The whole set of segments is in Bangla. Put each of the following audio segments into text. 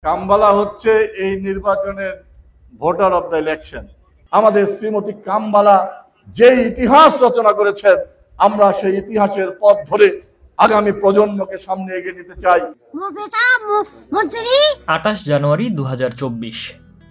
কাম্বালা হচ্ছে এই নির্বাচনের ভোটার অব দ্য ইলেকশন। আমাদের শ্রীমতী কাম্বালা যে ইতিহাস রচনা করেছেন, আমরা সেই ইতিহাসের পথ ধরে আগামী প্রজন্মকে সামনে এগিয়ে নিতে চাই। 28 জানুয়ারি 2024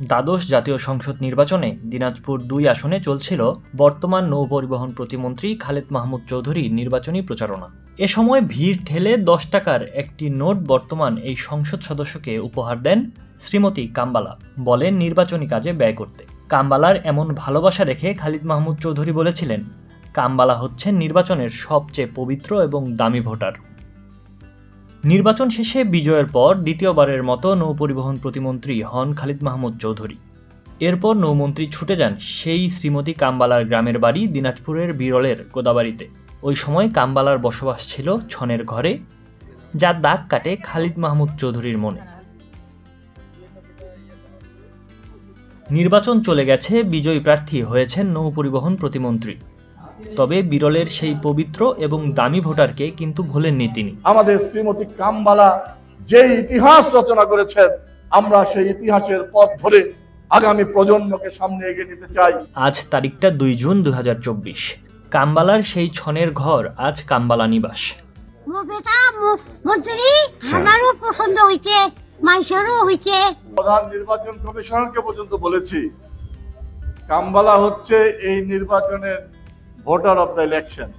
দ্বাদশ জাতীয় সংসদ নির্বাচনে দিনাজপুর 2 আসনে চলছিল বর্তমান নৌপরিবহন প্রতিমন্ত্রী খালেদ মাহমুদ চৌধুরীর নির্বাচনী প্রচারণা। এ সময় ভিড় ঠেলে 10 টাকার একটি নোট বর্তমান এই সংসদ সদস্যকে উপহার দেন শ্রীমতী কাম্বালা, বলেন নির্বাচনী কাজে ব্যয় করতে। কাম্বালার এমন ভালোবাসা দেখে খালিদ মাহমুদ চৌধুরী বলেছিলেন, কাম্বালা হচ্ছেন নির্বাচনের সবচেয়ে পবিত্র এবং দামি ভোটার। নির্বাচন শেষে বিজয়ের পর দ্বিতীয়বারের মতো নৌপরিবহন প্রতিমন্ত্রী হন খালিদ মাহমুদ চৌধুরী। এরপর নৌমন্ত্রী ছুটে যান সেই শ্রীমতী কাম্বালার গ্রামের বাড়ি দিনাজপুরের বিরলের গোদাবাড়িতে। ওই সময় কাম্বালার বসবাস ছিল ছনের ঘরে, যার দাগ কাটে খালিদ মাহমুদ চৌধুরীর মনে। নির্বাচন চলে গেছে, বিজয়ী প্রার্থী হয়েছেন নৌপরিবহন প্রতিমন্ত্রী। তবে বিরলের সেই পবিত্র এবং দামি ভোটারকে কিন্তু ভোলেননি তিনি। আমাদের শ্রীমতী কাম্বালা যে ইতিহাস রচনা করেছেন, আমরা সেই ইতিহাসের পথ ধরে আগামী প্রজন্মকে সামনে এগিয়ে নিতে চাই। আজ তারিখটা 2 জুন 2024। কাম্বালার সেই ছনের ঘর আজ কাম্বালা নিবাস। আমারও পছন্দ হয়েছে, মাইশারও হয়েছে। প্রধান নির্বাচন কমিশনারকে পর্যন্ত বলেছি, কাম্বালা হচ্ছে এই নির্বাচনের ভোটার অব দ্য ইলেকশন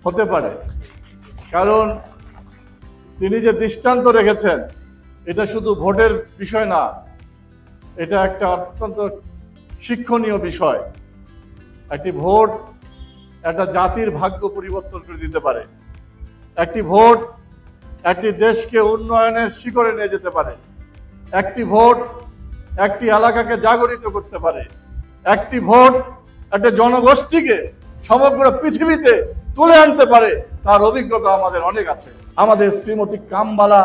হতে পারে, কারণ তিনি যে দৃষ্টান্ত রেখেছেন, এটা শুধু ভোটের বিষয় না, এটা একটা অত্যন্ত শিক্ষণীয় বিষয়। একটি ভোট একটা জাতির ভাগ্য পরিবর্তন করে দিতে পারে। একটি ভোট একটি দেশকে উন্নয়নের শিখরে নিয়ে যেতে পারে। একটি ভোট একটি এলাকাকে জাগরিত করতে পারে। একটি ভোট একটা জনগোষ্ঠীকে সমগ্র পৃথিবীতে তুলে আনতে পারে। তার অভিজ্ঞতা আমাদের অনেক আছে। আমাদের শ্রীমতী কাম্বালা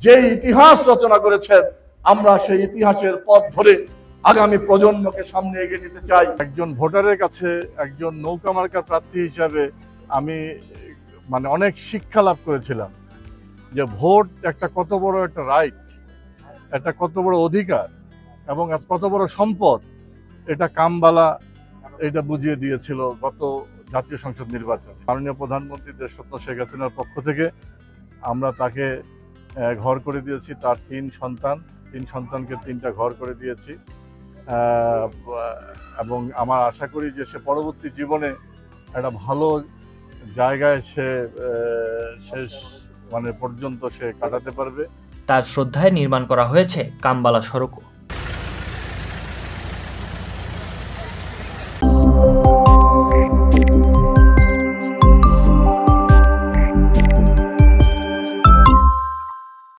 যে ইতিহাস রচনা করেছেন, আমরা সেই ইতিহাসের পথ ধরে আগামী প্রজন্মকে সামনে এগিয়ে নিতে চাই। একজন ভোটারের কাছে একজন নৌকা মার্কা প্রার্থী হিসাবে আমি অনেক শিক্ষা লাভ করেছিলাম যে ভোট একটা কত বড় একটা রাইট, একটা কত বড় অধিকার এবং কত বড় সম্পদ, এটা কাম্বালা এটা বুঝিয়ে দিয়েছিল গত জাতীয় সংসদ নির্বাচনে। মাননীয় প্রধানমন্ত্রী দেশরত্ন শেখ হাসিনার পক্ষ থেকে আমরা তাকে ঘর করে দিয়েছি। তার 3 সন্তানকে 3টা ঘর করে দিয়েছি এবং আমার আশা করি যে সে পরবর্তী জীবনে একটা ভালো জায়গায় সে শেষ পর্যন্ত সে কাটাতে পারবে। তার শ্রদ্ধায় নির্মাণ করা হয়েছে কাম্বালা সড়কও।